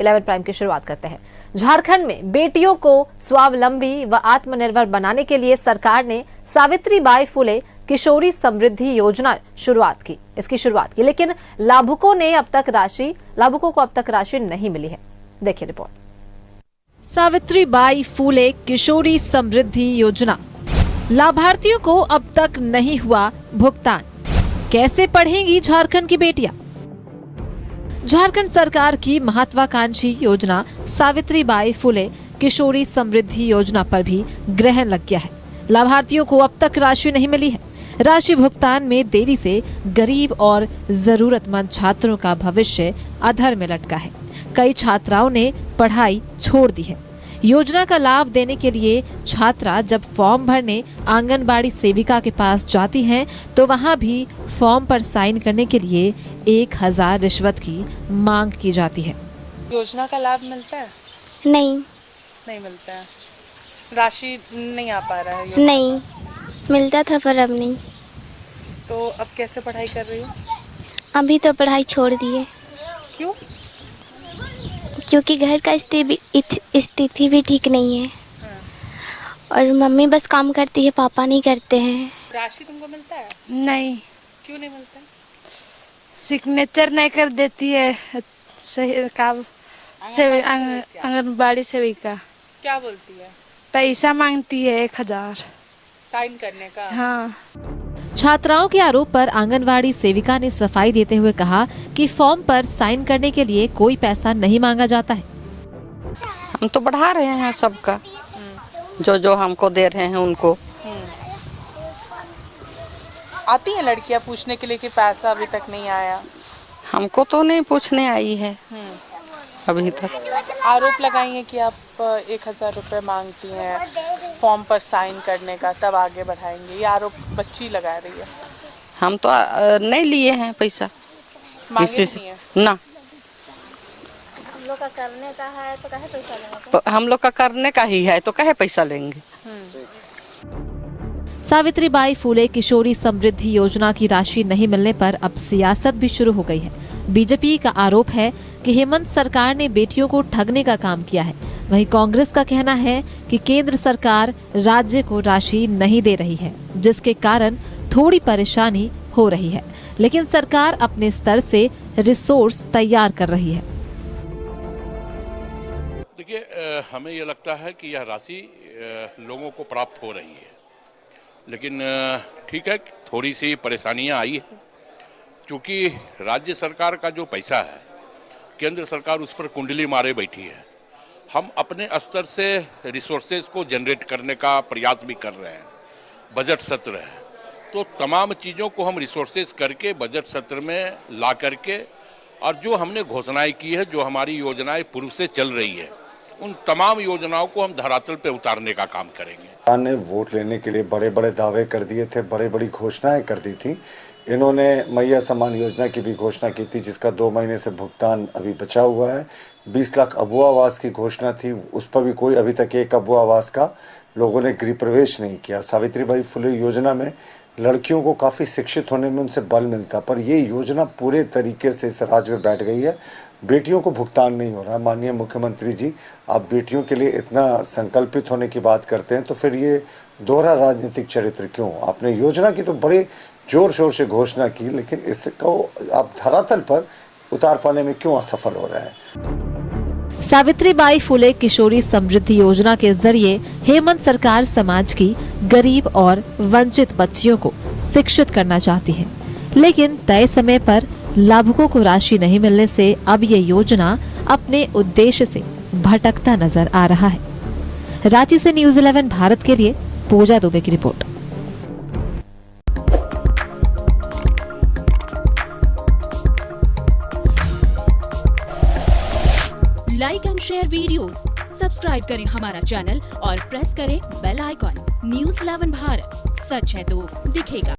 11 prime की शुरुआत करते हैं। झारखंड में बेटियों को स्वावलंबी व आत्मनिर्भर बनाने के लिए सरकार ने सावित्रीबाई फुले किशोरी समृद्धि योजना इसकी शुरुआत की, लेकिन लाभुकों को अब तक राशि नहीं मिली है। देखिए रिपोर्ट। सावित्रीबाई फुले किशोरी समृद्धि योजना, लाभार्थियों को अब तक नहीं हुआ भुगतान। कैसे पढ़ेंगी झारखंड की बेटियां? झारखंड सरकार की महत्वाकांक्षी योजना सावित्रीबाई फुले किशोरी समृद्धि योजना पर भी ग्रहण लग गया है। लाभार्थियों को अब तक राशि नहीं मिली है। राशि भुगतान में देरी से गरीब और जरूरतमंद छात्रों का भविष्य अधर में लटका है। कई छात्राओं ने पढ़ाई छोड़ दी है। योजना का लाभ देने के लिए छात्रा जब फॉर्म भरने आंगनबाड़ी सेविका के पास जाती हैं तो वहां भी फॉर्म पर साइन करने के लिए 1000 रिश्वत की मांग की जाती है। योजना का लाभ मिलता है? नहीं मिलता है। राशि नहीं आ पा रहा है? नहीं मिलता था पर अब नहीं। तो अब कैसे पढ़ाई कर रही हो? अभी तो पढ़ाई छोड़ दी है। क्यों? क्योंकि घर का स्थिति भी ठीक नहीं है। और मम्मी बस काम करती है, पापा नहीं करते हैं। राशि तुमको मिलता है? नहीं। क्यों नहीं मिलता? सिग्नेचर नहीं कर देती है सही काम आंगनबाड़ी सेविका। क्या बोलती है? पैसा मांगती है 1000 साइन करने का। हाँ। छात्राओं के आरोप पर आंगनवाड़ी सेविका ने सफाई देते हुए कहा कि फॉर्म पर साइन करने के लिए कोई पैसा नहीं मांगा जाता है। हम तो बढ़ा रहे हैं सबका, जो हमको दे रहे हैं उनको। आती हैं लड़कियां पूछने के लिए कि पैसा अभी तक नहीं आया? हमको तो नहीं पूछने आई है अभी तक। आरोप लगाएंगे कि आप 1000 रुपये मांगती हैं फॉर्म पर साइन करने का, तब आगे बढ़ाएंगे। ये आरोप बच्ची लगा रही है। हम तो नहीं लिए हैं पैसा मांगे नहीं है ना। हम लोग का करने का है तो काहे पैसा लेंगे? हम लोग का करने का ही है तो काहे पैसा लेंगे। सावित्रीबाई फुले किशोरी समृद्धि योजना की राशि नहीं मिलने पर अब सियासत भी शुरू हो गई है। बीजेपी का आरोप है कि हेमंत सरकार ने बेटियों को ठगने का काम किया है। वहीं कांग्रेस का कहना है कि केंद्र सरकार राज्य को राशि नहीं दे रही है, जिसके कारण थोड़ी परेशानी हो रही है, लेकिन सरकार अपने स्तर से रिसोर्स तैयार कर रही है। देखिए, हमें ये लगता है कि यह राशि लोगों को प्राप्त हो रही है, लेकिन ठीक है, थोड़ी सी परेशानियां आई है क्योंकि राज्य सरकार का जो पैसा है केंद्र सरकार उस पर कुंडली मारे बैठी है। हम अपने स्तर से रिसोर्सेज को जनरेट करने का प्रयास भी कर रहे हैं। बजट सत्र है तो तमाम चीज़ों को हम रिसोर्सेज करके बजट सत्र में ला करके और जो हमने घोषणाएं की है, जो हमारी योजनाएं पूर्व से चल रही है, उन तमाम योजनाओं को हम धरातल पे उतारने का काम करेंगे। ने वोट लेने के लिए बड़े बड़े दावे कर दिए थे, बड़ी बड़ी घोषणाएं कर दी थी। इन्होंने मैया सम्मान योजना की भी घोषणा की थी, जिसका 2 महीने से भुगतान अभी बचा हुआ है। 20 लाख अबुआ आवास की घोषणा थी, उस पर भी कोई अभी तक एक अबुआ आवास का लोगों ने गृह प्रवेश नहीं किया। सावित्रीबाई फुले योजना में लड़कियों को काफ़ी शिक्षित होने में उनसे बल मिलता, पर ये योजना पूरे तरीके से इस राज्य में बैठ गई है। बेटियों को भुगतान नहीं हो रहा। माननीय मुख्यमंत्री जी, आप बेटियों के लिए इतना संकल्पित होने की बात करते हैं तो फिर ये दोहरा राजनीतिक चरित्र क्यों? आपने योजना की तो बड़े जोर शोर से घोषणा की, लेकिन इसको आप धरातल पर उतार पाने में क्यों असफल हो रहे हैं? सावित्रीबाई फुले किशोरी समृद्धि योजना के जरिए हेमंत सरकार समाज की गरीब और वंचित बच्चियों को शिक्षित करना चाहती है, लेकिन तय समय पर लाभुकों को राशि नहीं मिलने से अब ये योजना अपने उद्देश्य से भटकता नजर आ रहा है। रांची से न्यूज़ 11 भारत के लिए पूजा दुबे की report. Like and share videos, subscribe करें हमारा चैनल और प्रेस करें बेल आइकॉन। न्यूज़ 11 भारत, सच है तो दिखेगा।